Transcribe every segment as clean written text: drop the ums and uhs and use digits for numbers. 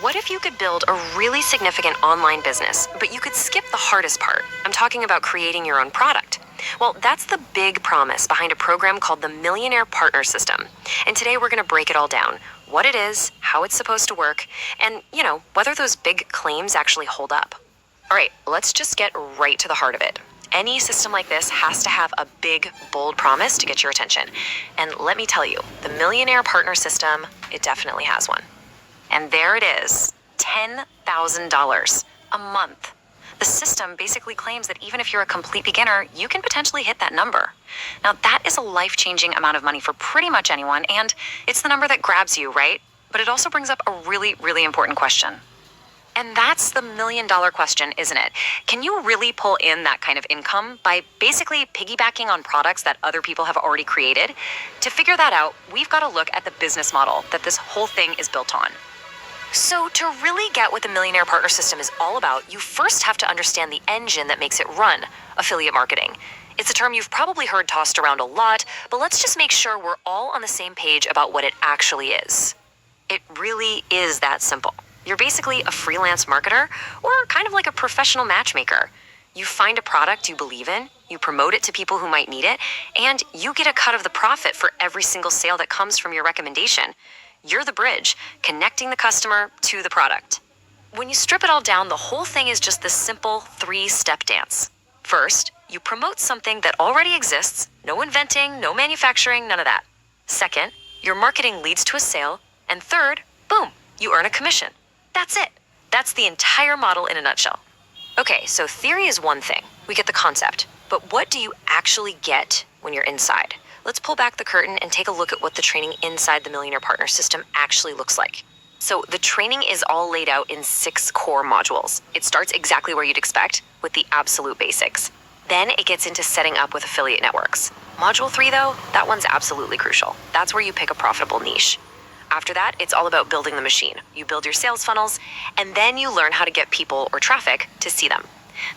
What if you could build a really significant online business, but you could skip the hardest part? I'm talking about creating your own product. Well, that's the big promise behind a program called the Millionaire Partner System. And today we're going to break it all down. What it is, how it's supposed to work, and, whether those big claims actually hold up. All right, let's just get right to the heart of it. Any system like this has to have a big, bold promise to get your attention. And let me tell you, the Millionaire Partner System, it definitely has one. And there it is, $10,000 a month. The system basically claims that even if you're a complete beginner, you can potentially hit that number. Now, that is a life-changing amount of money for pretty much anyone, and it's the number that grabs you, right? But it also brings up a really, really important question. And that's the million-dollar question, isn't it? Can you really pull in that kind of income by basically piggybacking on products that other people have already created? To figure that out, we've got to look at the business model that this whole thing is built on. So to really get what the Millionaire Partner System is all about, you first have to understand the engine that makes it run, affiliate marketing. It's a term you've probably heard tossed around a lot, but let's just make sure we're all on the same page about what it actually is. It really is that simple. You're basically a freelance marketer or kind of like a professional matchmaker. You find a product you believe in, you promote it to people who might need it, and you get a cut of the profit for every single sale that comes from your recommendation. You're the bridge, connecting the customer to the product. When you strip it all down, the whole thing is just this simple 3-step dance. First, you promote something that already exists, no inventing, no manufacturing, none of that. Second, your marketing leads to a sale. And third, boom, you earn a commission. That's it. That's the entire model in a nutshell. Okay, so theory is one thing. We get the concept. But what do you actually get when you're inside? Let's pull back the curtain and take a look at what the training inside the Millionaire Partner System actually looks like. So the training is all laid out in 6 core modules. It starts exactly where you'd expect, with the absolute basics. Then it gets into setting up with affiliate networks. Module 3, though, that one's absolutely crucial. That's where you pick a profitable niche. After that, it's all about building the machine. You build your sales funnels, and then you learn how to get people or traffic to see them.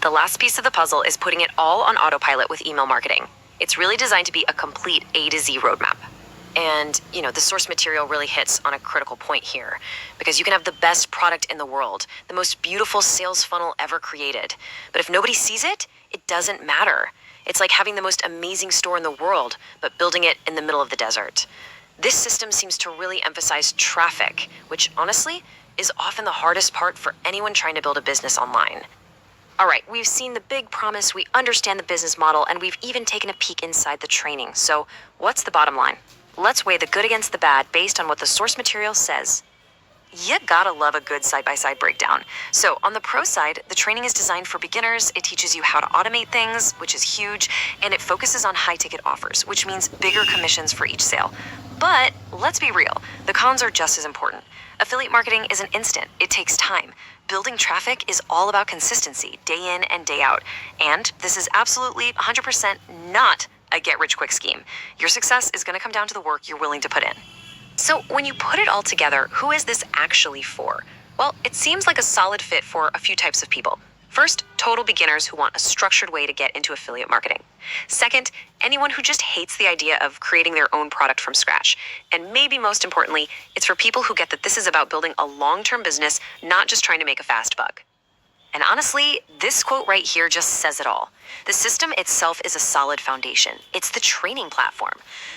The last piece of the puzzle is putting it all on autopilot with email marketing. It's really designed to be a complete A to Z roadmap. And, the source material really hits on a critical point here, because you can have the best product in the world, the most beautiful sales funnel ever created. But if nobody sees it, it doesn't matter. It's like having the most amazing store in the world, but building it in the middle of the desert. This system seems to really emphasize traffic, which honestly is often the hardest part for anyone trying to build a business online. All right, we've seen the big promise, we understand the business model, and we've even taken a peek inside the training. So what's the bottom line? Let's weigh the good against the bad based on what the source material says. You gotta love a good side-by-side breakdown. So on the pro side, the training is designed for beginners. It teaches you how to automate things, which is huge, and it focuses on high-ticket offers, which means bigger commissions for each sale. But let's be real, the cons are just as important. Affiliate marketing isn't instant. It takes time. Building traffic is all about consistency, day in and day out. And this is absolutely 100% not a get-rich-quick scheme. Your success is going to come down to the work you're willing to put in. So when you put it all together, who is this actually for? Well, it seems like a solid fit for a few types of people. First, total beginners who want a structured way to get into affiliate marketing. Second, anyone who just hates the idea of creating their own product from scratch. And maybe most importantly, it's for people who get that this is about building a long-term business, not just trying to make a fast buck. And honestly, this quote right here just says it all. The system itself is a solid foundation. It's the training platform.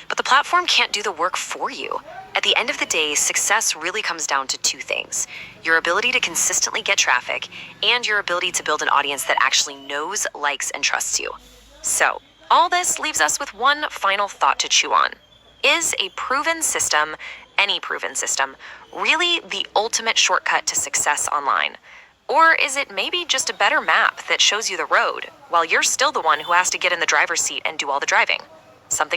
But the platform can't do the work for you. At the end of the day, success really comes down to 2 things: your ability to consistently get traffic and your ability to build an audience that actually knows, likes, and trusts you. So, all this leaves us with one final thought to chew on. Is a proven system, any proven system, really the ultimate shortcut to success online? Or is it maybe just a better map that shows you the road, while you're still the one who has to get in the driver's seat and do all the driving? Something